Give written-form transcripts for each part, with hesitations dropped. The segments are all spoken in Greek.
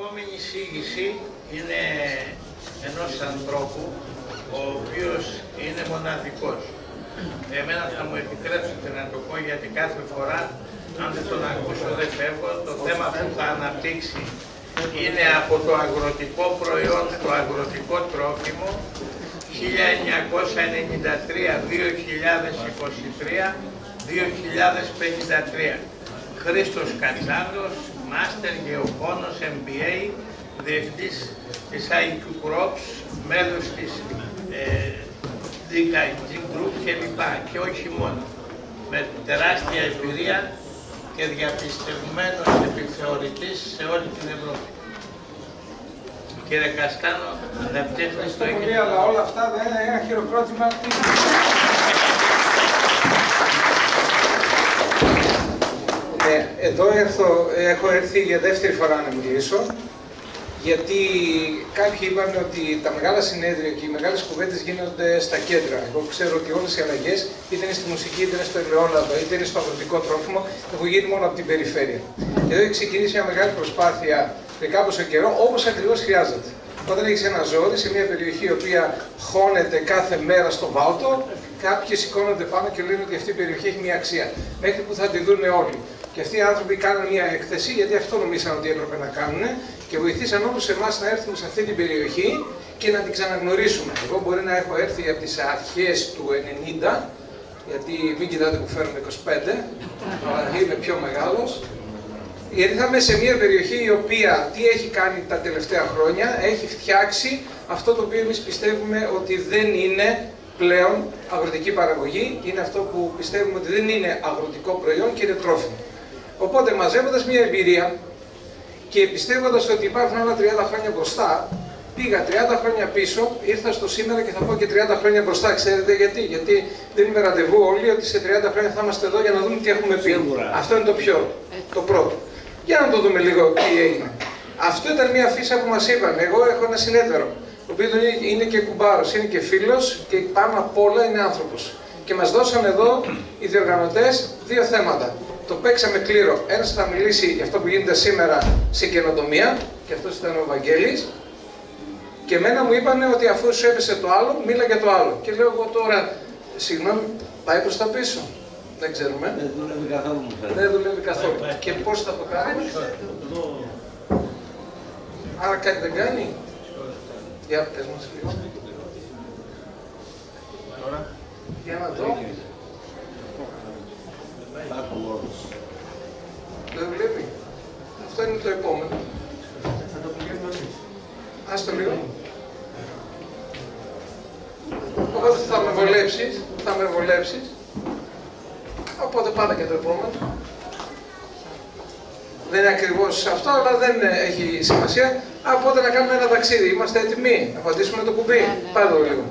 επόμενη εισήγηση είναι ενός ανθρώπου, ο οποίος είναι μοναδικός. Εμένα θα μου επιτρέψετε να το πω, γιατί κάθε φορά, αν δεν τον ακούσω δεν φεύγω, το θέμα που θα αναπτύξει είναι από το αγροτικό προϊόν στο αγροτικό τρόφιμο 1993-2023-2053. Χρήστος Κατσάλος, Μάστερ Γεωπόνος, MBA, διευθυντής της IQ Crops, μέλος της DKG Group κλπ. Και όχι μόνο. Με τεράστια εμπειρία και διαπιστευμένος επιθεωρητής σε όλη την Ευρώπη. Κύριε Καστάνο, αγαπητέ Χριστό, αλλά όλα αυτά δεν είναι ένα χειροκρότημα. Εδώ έχω έρθει για δεύτερη φορά να μιλήσω, γιατί κάποιοι είπαν ότι τα μεγάλα συνέδρια και οι μεγάλες κουβέντες γίνονται στα κέντρα. Εγώ ξέρω ότι όλες οι αλλαγές, είτε είναι στη μουσική, είτε είναι στο ελαιόλαδο, είτε είναι στο αγροτικό τρόφιμο, έχουν γίνει μόνο από την περιφέρεια. Και εδώ έχει ξεκινήσει μια μεγάλη προσπάθεια πριν κάποιο καιρό, όπως ακριβώς χρειάζεται. Όταν έχεις ένα ζώδι σε μια περιοχή η οποία χώνεται κάθε μέρα στο βάλτο, κάποιοι σηκώνονται πάνω και λένε ότι αυτή η περιοχή έχει μια αξία. Μέχρι που θα τη δουν όλοι. Και αυτοί οι άνθρωποι κάνουν μια έκθεση, γιατί αυτό νομίζαν ότι έπρεπε να κάνουν, και βοηθήσαν όλους εμάς να έρθουμε σε αυτή την περιοχή και να την ξαναγνωρίσουμε. Εγώ μπορεί να έχω έρθει από τις αρχές του 90, γιατί μην κοιτάτε που φέρνουμε 25, αλλά είμαι πιο μεγάλος. Γιατί θα είμαι σε μια περιοχή η οποία τι έχει κάνει τα τελευταία χρόνια, έχει φτιάξει αυτό το οποίο εμείς πιστεύουμε ότι δεν είναι πλέον αγροτική παραγωγή, είναι αυτό που πιστεύουμε ότι δεν είναι αγροτικό προϊόν και είναι τρόφιμο. Οπότε μαζεύοντας μια εμπειρία και πιστεύοντας ότι υπάρχουν άλλα 30 χρόνια μπροστά, πήγα 30 χρόνια πίσω, ήρθα στο σήμερα και θα πω και 30 χρόνια μπροστά. Ξέρετε γιατί? Γιατί δίνουμε ραντεβού όλοι ότι σε 30 χρόνια θα είμαστε εδώ για να δούμε τι έχουμε πει. Αυτό είναι το πρώτο. Για να το δούμε λίγο τι έγινε. Αυτό ήταν μια φύσα που μας είπαν. Εγώ έχω ένα συνέδριο, ο οποίος είναι και κουμπάρος, είναι και φίλος και πάνω απ' όλα είναι άνθρωπος. Και μας δώσαν εδώ οι διοργανωτές δύο θέματα. Το παίξαμε κλήρο. Ένας θα μιλήσει για αυτό που γίνεται σήμερα σε καινοτομία, και αυτός ήταν ο Βαγγέλης. Και εμένα μου είπανε ότι αφού σου έπεσε το άλλο, μίλα για το άλλο. Και λέω εγώ τώρα, συγγνώμη, πάει προς τα πίσω. Δεν ξέρουμε. Δεν δουλεύει καθόλου. Δεν δουλεύει καθόλου. Και πώς θα το κάνουμε? Άρα κάτι δεν κάνει. Για πες μας λίγο. Για να δω. Δεν βλέπει. Αυτό είναι το επόμενο. Θα το πηγαίνουμε εμείς. Ας το λίγο. Οπότε θα με βολέψεις. Οπότε πάμε και το επόμενο. Δεν είναι ακριβώς αυτό, αλλά δεν έχει σημασία. Οπότε να κάνουμε ένα ταξίδι. Είμαστε έτοιμοι να πατήσουμε το κουμπί? Πάρε το λίγο.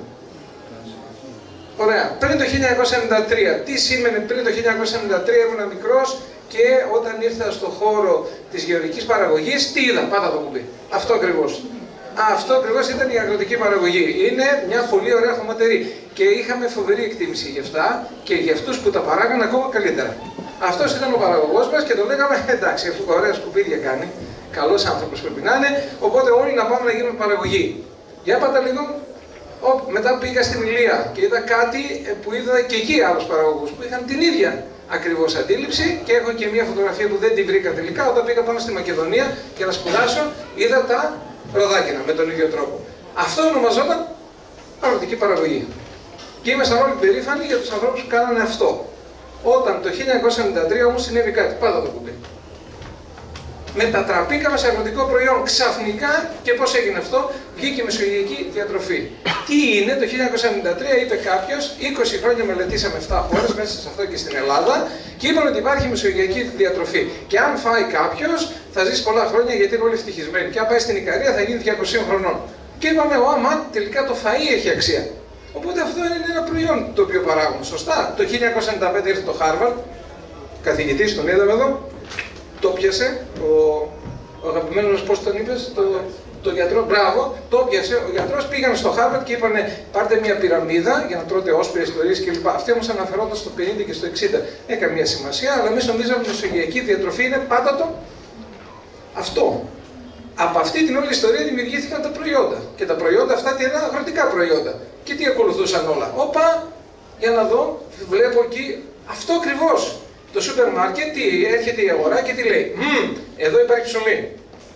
Ωραία. Πριν το 1993, τι σήμαινε πριν το 1993? Ήμουν μικρός και όταν ήρθα στο χώρο της γεωργικής παραγωγής, τι είδα? Πάτα το κουμπί. Αυτό ακριβώς. Αυτό ακριβώς ήταν η αγροτική παραγωγή. Είναι μια πολύ ωραία χωματερή. Και είχαμε φοβερή εκτίμηση για αυτά και για αυτούς που τα παράγανε ακόμα καλύτερα. Αυτός ήταν ο παραγωγός μας και το λέγαμε εντάξει, αφού ωραία σκουπίδια κάνει, καλός άνθρωπος πρέπει να είναι, οπότε όλοι να πάμε να γίνουμε παραγωγή. Για πάτα λίγο. Μετά πήγα στην Ηλία και είδα κάτι που είδα και εκεί άλλους παραγωγούς που είχαν την ίδια ακριβώς αντίληψη, και έχω και μια φωτογραφία που δεν την βρήκα τελικά. Όταν πήγα πάνω στη Μακεδονία για να σπουδάσω, είδα τα ροδάκινα με τον ίδιο τρόπο. Αυτό ονομαζόταν αγροτική παραγωγή. Και ήμασταν όλοι περήφανοι για τους ανθρώπους που κάνανε αυτό. Όταν το 1993 όμως συνέβη κάτι. Πάτα το κουμπί. Μετατραπήκαμε σε αγροτικό προϊόν ξαφνικά, και πώς έγινε αυτό? Βγήκε η μεσογειακή διατροφή. Τι είναι? Το 1993 είπε κάποιος, 20 χρόνια μελετήσαμε 7 χώρες, μέσα σε αυτό και στην Ελλάδα, και είπαν ότι υπάρχει μεσογειακή διατροφή. Και αν φάει κάποιος, θα ζήσει πολλά χρόνια γιατί είναι όλοι ευτυχισμένοι. Και αν πάει στην Ικαρία θα γίνει 200 χρονών. Και είπαμε, άμα τελικά το φαΐ έχει αξία. Οπότε αυτό είναι ένα προϊόν το οποίο παράγουμε. Σωστά. Το 1995 ήρθε το Harvard, καθηγητής, τον είδαμε εδώ. Το πιάσε, ο αγαπημένος μας, πώς τον είπες, το γιατρό, μπράβο, το πιάσε ο γιατρός, πήγαν στο Harvard και είπανε πάρτε μια πυραμίδα για να τρώτε όσπρια, ιστορίες κλπ. Αυτοί όμως αναφερόνταν στο 50 και στο 60. Έκανε μια σημασία, αλλά εμείς νομίζαμε ότι η μεσογειακή διατροφή είναι πάντα το αυτό. Από αυτή την όλη ιστορία δημιουργήθηκαν τα προϊόντα. Και τα προϊόντα αυτά τι ήταν αγροτικά προϊόντα. Και τι ακολουθούσαν όλα. Όπα, για να δω, βλέπω εκεί αυτό ακριβώς. Το σούπερ μάρκετ, έρχεται η αγορά και τι λέει. Εδώ υπάρχει ψωμί.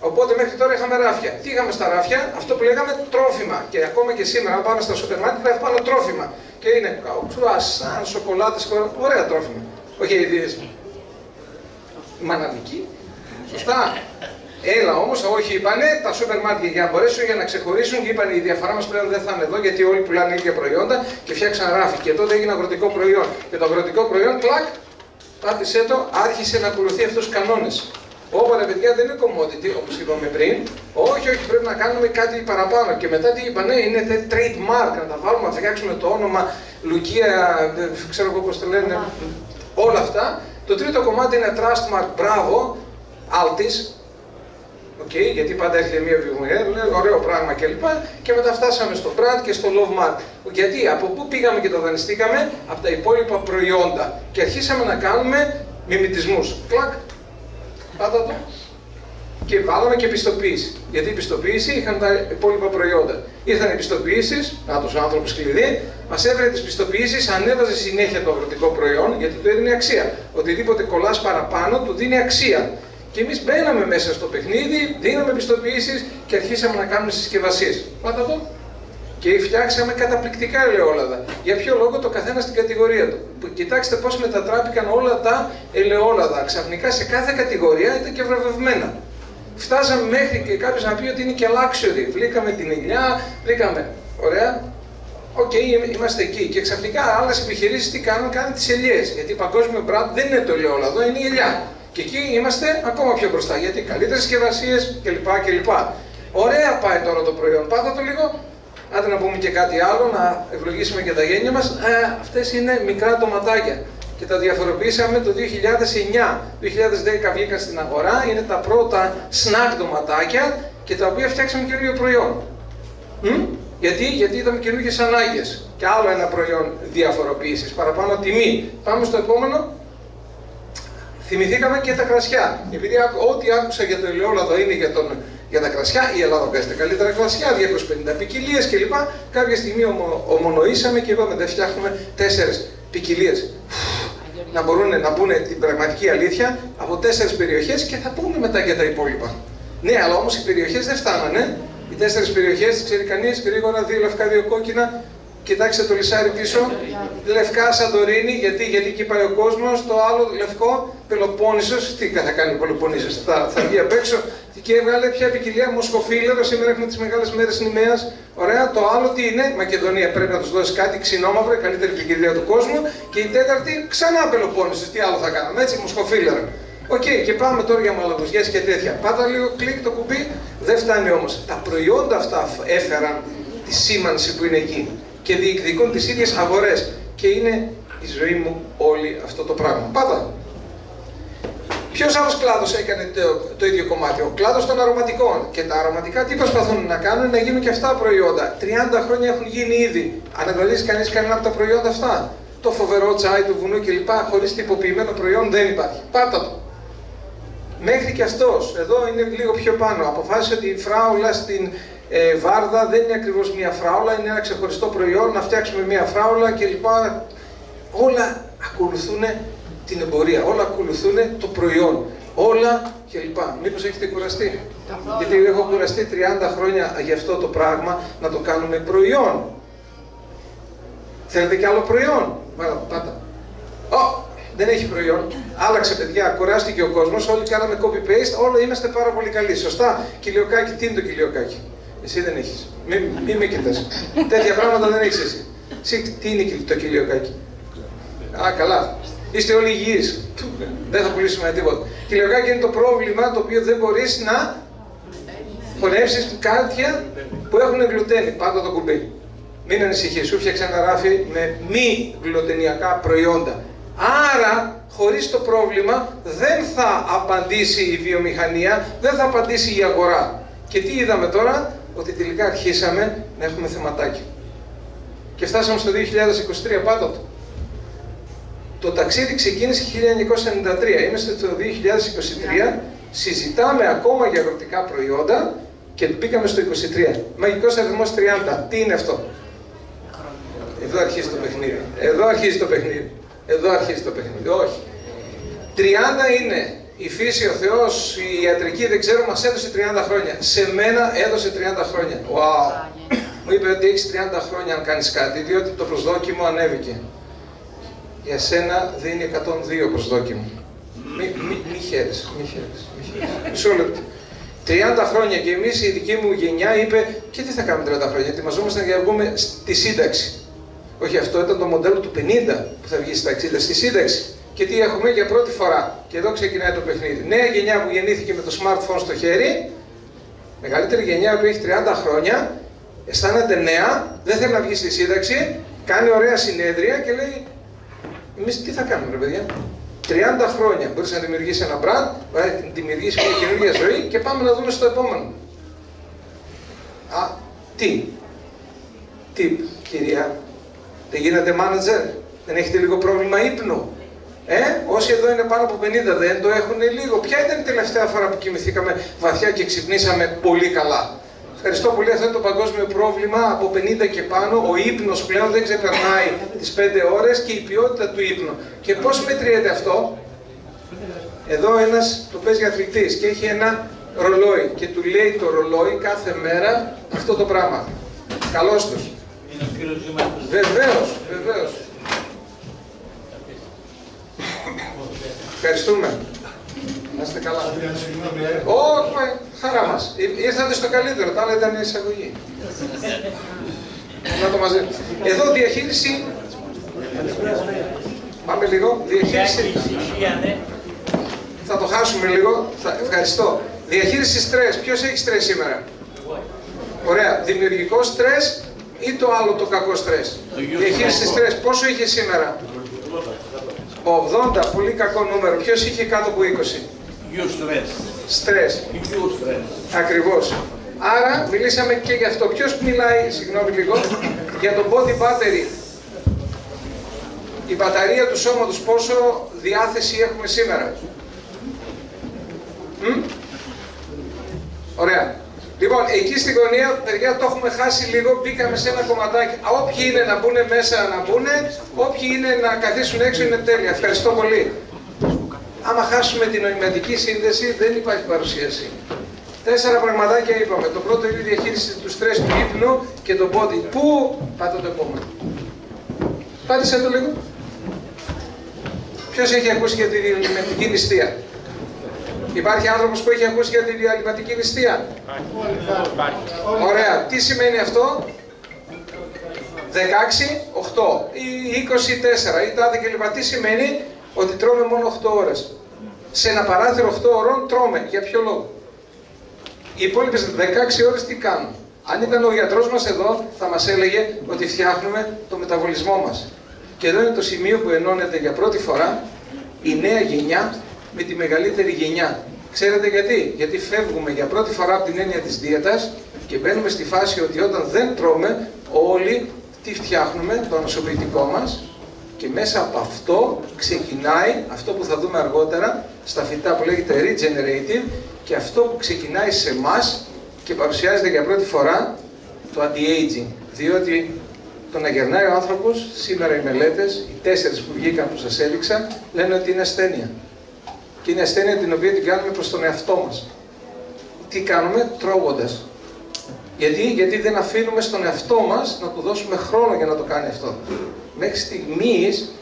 Οπότε μέχρι τώρα είχαμε ράφια. Τι είχαμε στα ράφια, αυτό που λέγαμε τρόφιμα. Και ακόμα και σήμερα, αν πάμε στα σούπερ μάρκετ, θα πάνω τρόφιμα. Και είναι κρουασάν, σοκολάτες, ωραία τρόφιμα. Όχι ιδέες. Μαναδική. Σωστά. Έλα όμως, όχι, είπανε τα σούπερ μάρκετ για να μπορέσουν για να ξεχωρίσουν και είπαν η διαφορά μας πλέον δεν θα είναι εδώ γιατί όλοι πουλάνε ίδια προϊόντα και φτιάξαν ράφι. Και τότε έγινε αγροτικό προϊόν. Και το αγροτικό προϊόν, κλακ, πάτησε το, άρχισε να ακολουθεί αυτούς τους κανόνες. Όποτε παιδιά δεν είναι commodity, όπως είπαμε πριν, όχι, πρέπει να κάνουμε κάτι παραπάνω. Και μετά τι είπανε, είναι trademark, να τα βάλουμε, να φτιάξουμε το όνομα, Λουκία, ξέρω εγώ πώς το λένε, όλα αυτά. Το τρίτο κομμάτι είναι Trustmark, μπράβο, Altis. Okay, γιατί πάντα έρχεται μια βιομηχανία, λέει ωραίο πράγμα κλπ. Και μετά φτάσαμε στο brand και στο love mark. Γιατί από πού πήγαμε και το δανειστήκαμε, από τα υπόλοιπα προϊόντα. Και αρχίσαμε να κάνουμε μιμητισμούς. Κλακ, πάτα το. Και βάλαμε και πιστοποίηση. Γιατί η πιστοποίηση είχαν τα υπόλοιπα προϊόντα. Ήρθαν οι πιστοποιήσεις, να τους άνθρωπος κλειδί, μας έφερε τις πιστοποιήσεις, ανέβαζε συνέχεια το αγροτικό προϊόν, γιατί του έδινε αξία. Οτιδήποτε κολλάς παραπάνω του δίνει αξία. Και εμείς μπαίναμε μέσα στο παιχνίδι, δίναμε πιστοποιήσεις και αρχίσαμε να κάνουμε συσκευασίες. Πάτα το. Και φτιάξαμε καταπληκτικά ελαιόλαδα. Για ποιο λόγο, το καθένα στην κατηγορία του. Κοιτάξτε πώς μετατράπηκαν όλα τα ελαιόλαδα. Ξαφνικά σε κάθε κατηγορία ήταν και βραβευμένα. Φτάσαμε μέχρι και κάποιος να πει ότι είναι και luxury. Βρήκαμε την ελιά, βρήκαμε. Ωραία. Οκ, είμαστε εκεί. Και ξαφνικά άλλες επιχειρήσεις τι κάνουν, κάνουν τις ελιές. Γιατί παγκόσμιο brand δεν είναι το ελαιόλαδο, είναι η ελιά. Και εκεί είμαστε ακόμα πιο μπροστά, γιατί καλύτερες συσκευασίες κλπ. Ωραία πάει τώρα το προϊόν. Πάτα το λίγο. Άντε να πούμε και κάτι άλλο, να ευλογήσουμε και τα γένια μας. Αυτές είναι μικρά ντοματάκια. Και τα διαφοροποιήσαμε το 2009. Το 2010 βγήκαν στην αγορά. Είναι τα πρώτα snack ντοματάκια και τα οποία φτιάξαμε καινούριο προϊόν. Γιατί είδαμε καινούργιες ανάγκες. Και άλλο ένα προϊόν διαφοροποίησης. Παραπάνω τιμή. Πάμε στο επόμενο. Θυμηθήκαμε και τα κρασιά. Επειδή ό,τι άκουσα για το ελαιόλαδο είναι για τα κρασιά, η Ελλάδα βγάζει τα καλύτερα κρασιά, 250 ποικιλίες κλπ. Κάποια στιγμή ομονοήσαμε και είπαμε δεν φτιάχνουμε 4 ποικιλίες. Να μπορούν να πούνε την πραγματική αλήθεια από 4 περιοχές και θα πούμε μετά για τα υπόλοιπα. Ναι, αλλά όμως οι περιοχές δεν φτάνανε. Οι 4 περιοχές, ξέρει κανείς, γρήγορα, 2 λευκά, 2 κόκκινα. Κοιτάξτε το λυσάρι πίσω, λευκά Σαντορίνη, γιατί εκεί πάει ο κόσμος, το άλλο λευκό Πελοπόννησος, τι θα κάνει ο Πελοπόννησος, θα βγει απ' έξω και έβγαλε ποια ποικιλία Μοσχοφίλερο, σήμερα έχουμε τις μεγάλες μέρες νημαίας, ωραία, το άλλο τι είναι, Μακεδονία, πρέπει να τους δώσεις κάτι, ξινόμαυρο, καλύτερη ποικιλία του κόσμου και η τέταρτη ξανά Πελοπόννησος, τι άλλο θα κάναμε, έτσι, Μοσχοφίλερο. Οκ, και πάμε τώρα για μαλαγουζιές και τέτοια. Πάτα λίγο, κλικ το κουμπί, δεν φτάνει όμως. Τα προϊόντα αυτά έφεραν τη σήμανση που είναι εκεί. Και διεκδικούν τις ίδιες αγορές. Και είναι η ζωή μου όλη αυτό το πράγμα. Πάτα. Ποιος άλλος κλάδος έκανε το ίδιο κομμάτι? Ο κλάδος των αρωματικών. Και τα αρωματικά τι προσπαθούν να κάνουν? Να γίνουν και αυτά προϊόντα. 30 χρόνια έχουν γίνει ήδη. Αναγνωρίζει κανείς κανένα από τα προϊόντα αυτά? Το φοβερό τσάι του βουνού κλπ. Χωρίς τυποποιημένο προϊόν δεν υπάρχει. Πάτα το. Μέχρι και αυτός, εδώ είναι λίγο πιο πάνω. Αποφάσισε ότι η φράουλα στην Βάρδα δεν είναι ακριβώς μια φράουλα, είναι ένα ξεχωριστό προϊόν, να φτιάξουμε μια φράουλα κλπ. Όλα ακολουθούν την εμπορία, όλα ακολουθούν το προϊόν, όλα κλπ. Μήπως έχετε κουραστεί? Γιατί έχω κουραστεί 30 χρόνια για αυτό το πράγμα, να το κάνουμε προϊόν. Θέλετε κι άλλο προϊόν? Πάτα. Δεν έχει προϊόν. Άλλαξε παιδιά, κουράστηκε ο κόσμος, όλοι κάναμε copy-paste, όλοι είμαστε πάρα πολύ καλοί. Σωστά. Κιλιοκάκι, τι είναι το κιλιοκάκι? Εσύ δεν έχεις. Μην με κοιτάς. Τέτοια πράγματα δεν έχεις εσύ. Εσύ τι είναι το κιλιοκάκι? Καλά. Είστε όλοι υγιείς. Δεν θα πουλήσουμε τίποτα. Κιλιοκάκι είναι το πρόβλημα το οποίο δεν μπορείς να πονεύσεις κάρτια που έχουν γλουτένι. Πάντα το κουμπί. Μην ανησυχείς, σου φτιάξε ένα ράφι με μη γλουτενιακά προϊόντα. Άρα, χωρίς το πρόβλημα, δεν θα απαντήσει η βιομηχανία, δεν θα απαντήσει η αγορά. Και τι είδαμε τώρα? Ότι τελικά αρχίσαμε να έχουμε θεματάκια. Και φτάσαμε στο 2023 πάντοτε. Το ταξίδι ξεκίνησε 1993, είμαστε το 2023 Συζητάμε ακόμα για αγροτικά προϊόντα και μπήκαμε στο 23. Μαγικός αριθμός 30. Τι είναι αυτό? Εδώ αρχίζει το παιχνίδι. Εδώ αρχίζει το παιχνίδι. Εδώ αρχίζει το παιχνίδι. Όχι. 30 είναι η φύση, ο Θεός, η ιατρική, δεν ξέρω, μας έδωσε 30 χρόνια. Σε μένα έδωσε 30 χρόνια. Wow. Μου είπε ότι έχεις 30 χρόνια αν κάνεις κάτι, διότι το προσδόκιμο ανέβηκε. Για σένα δίνει 102 προσδόκιμο. Μη χαίρεσαι, μη χαίρεσαι. Μισό λεπτό. 30 χρόνια και εμείς η δική μου γενιά είπε και τι θα κάνουμε 30 χρόνια, ετοιμαζόμασταν για να βγούμε στη σύνταξη. Όχι, αυτό ήταν το μοντέλο του 50 που θα βγει στα 60 στη σύνταξη. Και τι έχουμε για πρώτη φορά. Και εδώ ξεκινάει το παιχνίδι. Νέα γενιά που γεννήθηκε με το smartphone στο χέρι, μεγαλύτερη γενιά που έχει 30 χρόνια, αισθάνεται νέα, δεν θέλει να βγει στη σύνταξη, κάνει ωραία συνέδρια και λέει: εμείς τι θα κάνουμε, ρε παιδιά. 30 χρόνια μπορείς να δημιουργήσει ένα brand, να δημιουργήσει μια καινούργια ζωή και πάμε να δούμε στο επόμενο. Α, τι, κυρία, δεν γίνατε manager, δεν έχετε λίγο πρόβλημα ύπνου? Όσοι εδώ είναι πάνω από 50 δεν το έχουν λίγο. Ποια ήταν η τελευταία φορά που κοιμηθήκαμε βαθιά και ξυπνήσαμε πολύ καλά? Ευχαριστώ πολύ, αυτό είναι το παγκόσμιο πρόβλημα. Από 50 και πάνω ο ύπνος πλέον δεν ξεπερνάει τις 5 ώρες και η ποιότητα του ύπνου. Και πώς μετριέται αυτό? Εδώ ένας τοπέζει αθλητής και έχει ένα ρολόι και του λέει το ρολόι κάθε μέρα αυτό το πράγμα. Καλώς τους. Βεβαίως, βεβαίως. Ευχαριστούμε. Να είστε καλά. Όχι, χαρά μας. Ήρθατε στο καλύτερο, τα άλλα ήταν η εισαγωγή. Να το μαζεύουμε. Εδώ διαχείριση. Πάμε λίγο. Διαχείριση. Θα το χάσουμε λίγο. Ευχαριστώ. Διαχείριση στρες. Ποιος έχει στρες σήμερα? Ωραία. Δημιουργικό στρες ή το άλλο το κακό στρες? Διαχείριση στρες. Πόσο είχε σήμερα? 80. Πολύ κακό νούμερο. Ποιος είχε κάτω από 20? Στρες. Ακριβώς. Άρα μιλήσαμε και γι' αυτό. Ποιος μιλάει, συγγνώμη λίγο, για το body battery? Η μπαταρία του σώματος, πόσο διάθεση έχουμε σήμερα? Ωραία. Λοιπόν, εκεί στην γωνία, παιδιά, το έχουμε χάσει λίγο, μπήκαμε σε ένα κομματάκι. Όποιοι είναι να μπουν μέσα, να μπουν. Όποιοι είναι να καθίσουν έξω, είναι τέλεια. Ευχαριστώ πολύ. Άμα χάσουμε την νοηματική σύνδεση, δεν υπάρχει παρουσίαση. 4 πραγματάκια είπαμε. Το πρώτο είναι η διαχείριση του στρες, του ύπνου και το body. Πού? Πάτε το επόμενο. Πάτησε το λίγο. Ποιος έχει ακούσει για τη διαλυματική νηστεία? Υπάρχει άνθρωπος που έχει ακούσει για τη διαλυματική νηστεία? Ωραία. Τι σημαίνει αυτό? 16, 8 ή 24 ή τάδε κλπ. Τι σημαίνει? Ότι τρώμε μόνο 8 ώρες. Σε ένα παράθυρο 8 ώρων τρώμε. Για ποιο λόγο? Οι υπόλοιπες 16 ώρες τι κάνουν? Αν ήταν ο γιατρός μας εδώ, θα μας έλεγε ότι φτιάχνουμε το μεταβολισμό μας. Και εδώ είναι το σημείο που ενώνεται για πρώτη φορά η νέα γενιά με τη μεγαλύτερη γενιά. Ξέρετε γιατί? Γιατί φεύγουμε για πρώτη φορά από την έννοια της δίαιτας και μπαίνουμε στη φάση ότι όταν δεν τρώμε, όλοι τι φτιάχνουμε? Το ανοσοποιητικό μας. Και μέσα από αυτό ξεκινάει αυτό που θα δούμε αργότερα στα φυτά που λέγεται regenerative και αυτό που ξεκινάει σε εμάς και παρουσιάζεται για πρώτη φορά το anti-aging. Διότι το να γερνάει ο άνθρωπος, σήμερα οι μελέτες, οι 4 που βγήκαν που σας έδειξα, λένε ότι είναι ασθένεια. Και είναι ασθένεια την οποία την κάνουμε προς τον εαυτό μας. Τι κάνουμε? Τρώγοντας. Γιατί δεν αφήνουμε στον εαυτό μας να του δώσουμε χρόνο για να το κάνει αυτό. Μέχρι στιγμής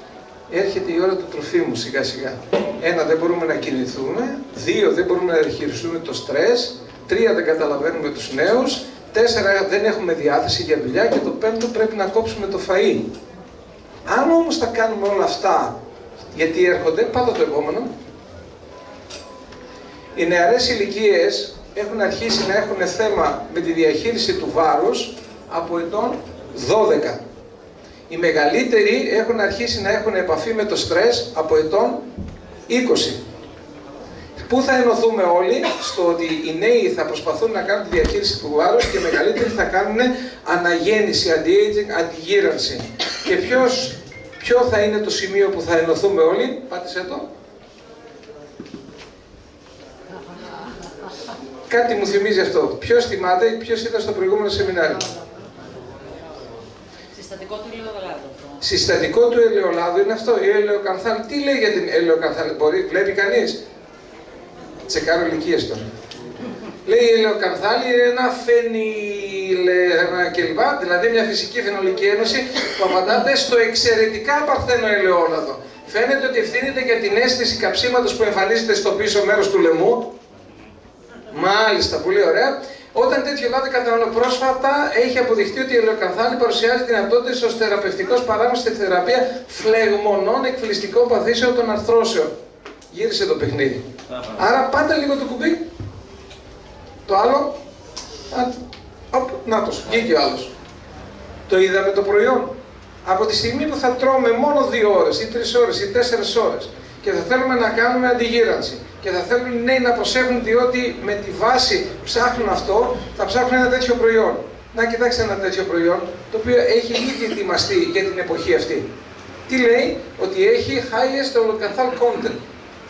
έρχεται η ώρα του τροφίμου σιγά σιγά. 1, δεν μπορούμε να κινηθούμε. 2, δεν μπορούμε να διαχειριστούμε το στρες. 3, δεν καταλαβαίνουμε τους νέους. 4, δεν έχουμε διάθεση για δουλειά. Και το 5, πρέπει να κόψουμε το φαΐ. Αν όμως τα κάνουμε όλα αυτά, γιατί έρχονται, πάτε το επόμενο. Οι νεαρές ηλικίες έχουν αρχίσει να έχουν θέμα με τη διαχείριση του βάρους από ετών 12. Οι μεγαλύτεροι έχουν αρχίσει να έχουν επαφή με το στρες από ετών 20. Πού θα ενωθούμε όλοι? Στο ότι οι νέοι θα προσπαθούν να κάνουν τη διαχείριση του βάρους και οι μεγαλύτεροι θα κάνουν αναγέννηση, anti-aging, αντιγύρανση. Και ποιο θα είναι το σημείο που θα ενωθούμε όλοι? Πάτησε το. Κάτι μου θυμίζει αυτό. Ποιος θυμάται ή ποιος ήταν στο προηγούμενο σεμινάριο? Συστατικό του ελαιολάδου. Συστατικό του ελαιολάδου είναι αυτό, η ελαιοκανθάλη. Τι λέει για την ελαιοκανθάλη, βλέπει κανείς? Τσεκάρω ηλικίες τώρα. Λέει η ελαιοκανθάλη είναι ένα κλπ. Δηλαδή μια φυσική φαινολική ένωση που απαντάται στο εξαιρετικά παρθένο ελαιόλαδο. Φαίνεται ότι ευθύνεται για την αίσθηση καψίματος που εμφανίζεται στο πίσω μέρος του λαιμού. Μάλιστα, πολύ ωραία. Όταν τέτοιο λάδι καταναλώνει πρόσφατα, έχει αποδειχτεί ότι η ελαιοκανθάλη παρουσιάζει δυνατότητες ως θεραπευτικός παράγοντας στη θεραπεία φλεγμονών εκφυλιστικών παθήσεων των αρθρώσεων. Γύρισε το παιχνίδι. Άρα πάτε λίγο το κουμπί. Το άλλο. Νάτος, βγήκε ο άλλος. Το είδαμε το προϊόν. Από τη στιγμή που θα τρώμε μόνο 2 ώρες ή 3 ώρες ή 4 ώρες και θα θέλουμε να κάνουμε αντιγύρανση και θα θέλουν οι νέοι να προσέχουν διότι με τη βάση ψάχνουν αυτό, θα ψάχνουν ένα τέτοιο προϊόν. Να κοιτάξτε ένα τέτοιο προϊόν το οποίο έχει ήδη ετοιμαστεί για την εποχή αυτή. Τι λέει? Ότι έχει highest olocathan content.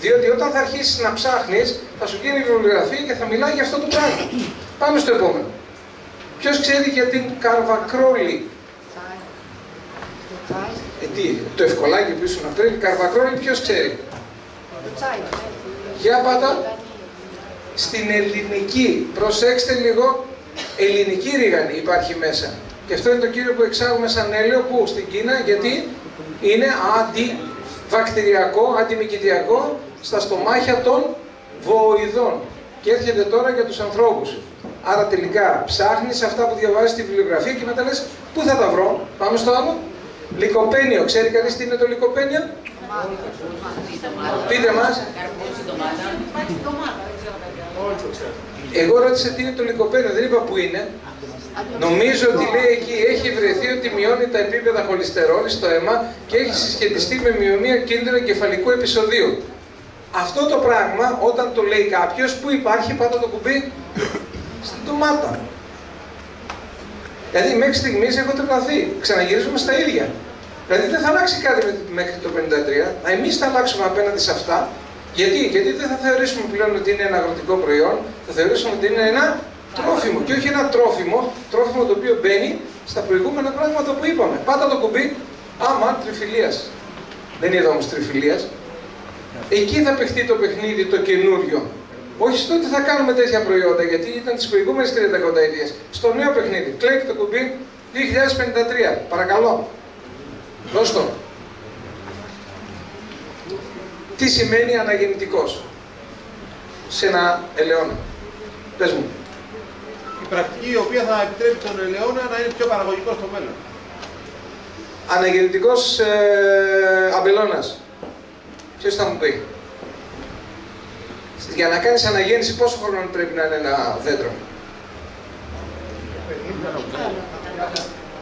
Διότι όταν θα αρχίσεις να ψάχνεις, θα σου γίνει βιβλιογραφία και θα μιλάει για αυτό το πράγμα. Πάμε στο επόμενο. Ποιος ξέρει για την καρβακρόλη? Τι, το ευκολάκι που ήσουν πριν, καρβακρόλη, ποιος ξέρει? Για πάτα. Στην ελληνική, προσέξτε λίγο, ελληνική ρίγανη υπάρχει μέσα. Και αυτό είναι το κύριο που εξάγουμε σαν έλαιο, που στην Κίνα, γιατί είναι αντιβακτηριακό, αντιμυκητιακό στα στομάχια των βοηδών. Και έρχεται τώρα για τους ανθρώπους. Άρα τελικά ψάχνεις αυτά που διαβάζεις στη βιβλιογραφία και μετά λες, πού θα τα βρω? Πάμε στο άλλο. Λικοπένιο. Ξέρει κανείς τι είναι το λικοπένιο? Πείτε μας. Εγώ ρώτησα τι είναι το λικοπένιο, δεν είπα που είναι. Νομίζω ότι λέει εκεί έχει βρεθεί ότι μειώνει τα επίπεδα χολυστερόλη στο αίμα και έχει συσχετιστεί με μειωμία κίνδυνου εγκεφαλικού επεισοδίου. Αυτό το πράγμα όταν το λέει κάποιος, που υπάρχει, πάτα το κουμπί, στην ντομάτα. Δηλαδή μέχρι στιγμής έχω τρελαθεί. Ξαναγυρίζουμε στα ίδια. Δηλαδή δεν θα αλλάξει κάτι μέχρι το 53. Εμείς θα αλλάξουμε απέναντι σε αυτά. Γιατί δεν θα θεωρήσουμε πλέον ότι είναι ένα αγροτικό προϊόν, θα θεωρήσουμε ότι είναι ένα τρόφιμο. Και όχι ένα τρόφιμο το οποίο μπαίνει στα προηγούμενα πράγματα που είπαμε. Πάτα το κουμπί. Άμα τριφυλίας. Δεν είδα όμως τριφυλίας. Εκεί θα παιχτεί το παιχνίδι το καινούριο. Όχι στο ότι θα κάνουμε τέτοια προϊόντα, γιατί ήταν τις προηγούμενες 30 κονταετίες. Στο νέο παιχνίδι. Κλέκει το κουμπί 2053. Παρακαλώ. Δώσ' το. Τι σημαίνει αναγεννητικός σε ένα ελαιόνα? Πες μου. Η πρακτική η οποία θα επιτρέπει τον ελαιόνα να είναι πιο παραγωγικός στο μέλλον. Αναγεννητικός αμπελώνας. Ποιος θα μου πει? Για να κάνεις αναγέννηση πόσο χρόνο πρέπει να είναι ένα δέντρο?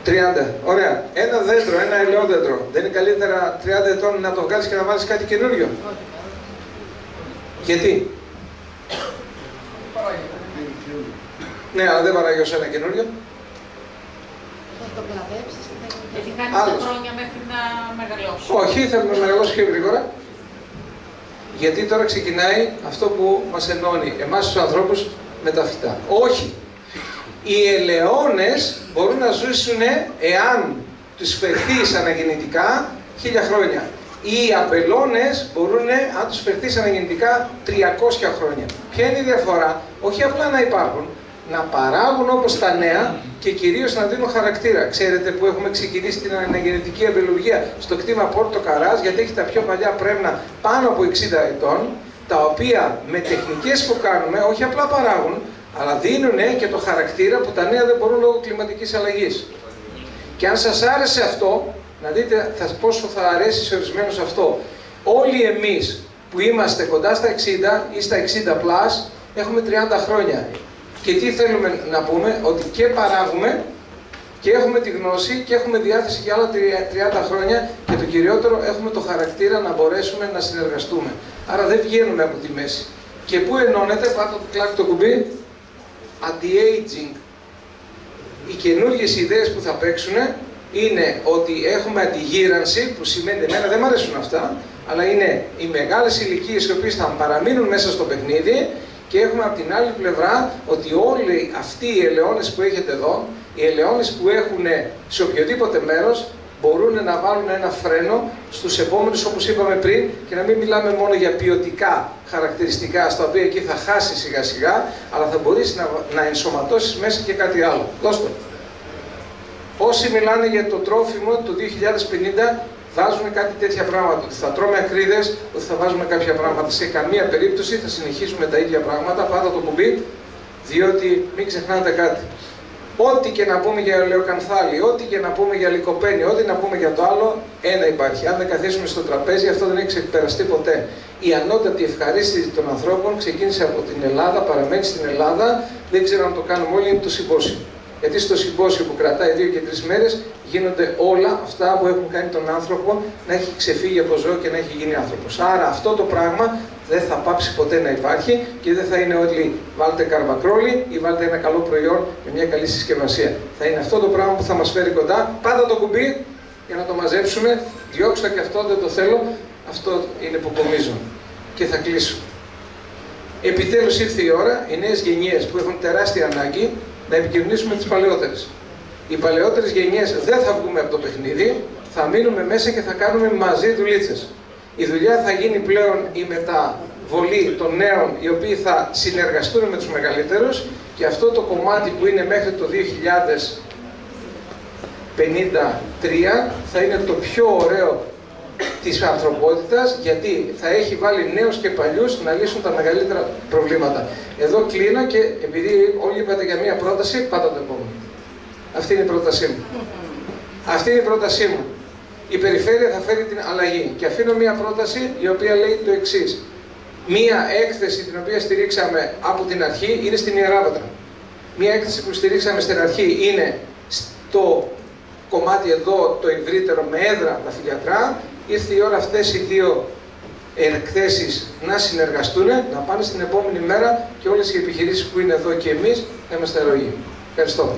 30. Ωραία. Ένα δέντρο, ένα ελαιόδέντρο. Δεν είναι καλύτερα 30 ετών να το βγάλεις και να βάλεις κάτι καινούριο? Γιατί? Ναι, αλλά δεν παράγει ως ένα καινούριο. Γιατί κάνει χρόνια μέχρι να μεγαλώσει. Όχι, θα μεγαλώσει πιο γρήγορα. Γιατί τώρα ξεκινάει αυτό που μας ενώνει εμάς τους ανθρώπους με τα φυτά. Όχι. Οι ελαιώνες μπορούν να ζήσουν, εάν τους φερθείς αναγεννητικά, 1000 χρόνια. Οι αμπελώνες μπορούν, αν τους φερθείς αναγεννητικά, 300 χρόνια. Ποια είναι η διαφορά? Όχι απλά να υπάρχουν, να παράγουν όπως τα νέα και κυρίως να δίνουν χαρακτήρα. Ξέρετε που έχουμε ξεκινήσει την αναγεννητική αμπελουργία στο κτήμα Πόρτο Καράς, γιατί έχει τα πιο παλιά πρέμνα πάνω από 60 ετών, τα οποία με τεχνικές που κάνουμε όχι απλά παράγουν, αλλά δίνουν και το χαρακτήρα που τα νέα δεν μπορούν λόγω κλιματικής αλλαγής. Και αν σας άρεσε αυτό, να δείτε πόσο θα αρέσει σε ορισμένους αυτό. Όλοι εμείς που είμαστε κοντά στα 60 ή στα 60+, έχουμε 30 χρόνια. Και τι θέλουμε να πούμε? Ότι και παράγουμε και έχουμε τη γνώση και έχουμε διάθεση για άλλα 30 χρόνια και το κυριότερο, έχουμε το χαρακτήρα να μπορέσουμε να συνεργαστούμε. Άρα δεν βγαίνουμε από τη μέση. Και πού ενώνεται? Πάτε το κουμπί. Anti-aging. Οι καινούργιες ιδέες που θα παίξουν είναι ότι έχουμε αντιγύρανση, που σημαίνει, εμένα δεν μου αρέσουν αυτά, αλλά είναι οι μεγάλες ηλικίες οι οποίες θα παραμείνουν μέσα στο παιχνίδι Και έχουμε από την άλλη πλευρά ότι όλοι αυτοί οι ελαιώνες που έχετε εδώ, οι ελαιώνες που έχουν σε οποιοδήποτε μέρος, μπορούν να βάλουν ένα φρένο στους επόμενους, όπως είπαμε πριν, και να μην μιλάμε μόνο για ποιοτικά χαρακτηριστικά, στα οποία εκεί θα χάσει σιγά σιγά, αλλά θα μπορείς να ενσωματώσεις μέσα και κάτι άλλο. Δώστε. Όσοι μιλάνε για το τρόφιμο το 2050, βάζουν κάτι τέτοια πράγματα, ότι θα τρώμε ακρίδες, ότι θα βάζουμε κάποια πράγματα. Σε καμία περίπτωση θα συνεχίσουμε τα ίδια πράγματα, πάντα το κουμπί, διότι μην ξεχνάτε κάτι. Ό,τι και να πούμε για ελαιοκανθάλι, ό,τι και να πούμε για λικοπένη, ό,τι να πούμε για το άλλο, ένα υπάρχει. Αν δεν καθίσουμε στο τραπέζι, αυτό δεν έχει ξεπεραστεί ποτέ. Η ανώτατη ευχαρίστηση των ανθρώπων ξεκίνησε από την Ελλάδα, παραμένει στην Ελλάδα, δεν ξέρω αν το κάνουμε όλοι, είναι το συμπόσιο. Γιατί στο συμπόσιο που κρατάει 2 και 3 μέρες γίνονται όλα αυτά που έχουν κάνει τον άνθρωπο να έχει ξεφύγει από ζώο και να έχει γίνει άνθρωπος. Άρα αυτό το πράγμα δεν θα πάψει ποτέ να υπάρχει και δεν θα είναι ότι βάλτε καρβακρόλι ή βάλτε ένα καλό προϊόν με μια καλή συσκευασία. Θα είναι αυτό το πράγμα που θα μας φέρει κοντά. Πάντα το κουμπί για να το μαζέψουμε. Διώξτε και αυτό, δεν το θέλω. Αυτό είναι που κομίζω. Και θα κλείσω. Επιτέλους ήρθε η ώρα οι νέες γενιές που έχουν τεράστια ανάγκη να επικοινωνήσουμε τις παλαιότερες. Οι παλαιότερες γενιές δεν θα βγούμε από το παιχνίδι, θα μείνουμε μέσα και θα κάνουμε μαζί δουλίτσες. Η δουλειά θα γίνει πλέον η μεταβολή των νέων, οι οποίοι θα συνεργαστούν με τους μεγαλύτερους, και αυτό το κομμάτι που είναι μέχρι το 2053 θα είναι το πιο ωραίο της ανθρωπότητας, γιατί θα έχει βάλει νέους και παλιούς να λύσουν τα μεγαλύτερα προβλήματα. Εδώ κλείνω και επειδή όλοι είπατε για μία πρόταση, πάτε το επόμενο. Αυτή είναι η πρότασή μου. Αυτή είναι η πρότασή μου. Η περιφέρεια θα φέρει την αλλαγή. Και αφήνω μία πρόταση η οποία λέει το εξής. Μία έκθεση την οποία στηρίξαμε από την αρχή είναι στην Ιεράπετρα. Μία έκθεση που στηρίξαμε στην αρχή είναι στο κομμάτι εδώ το ευρύτερο με έδρα τα φυλιατρά. Ήρθε η ώρα αυτές οι δύο εκθέσεις να συνεργαστούν, να πάνε στην επόμενη μέρα και όλες οι επιχειρήσεις που είναι εδώ και εμείς να είμαστε αρρωγοί. Ευχαριστώ.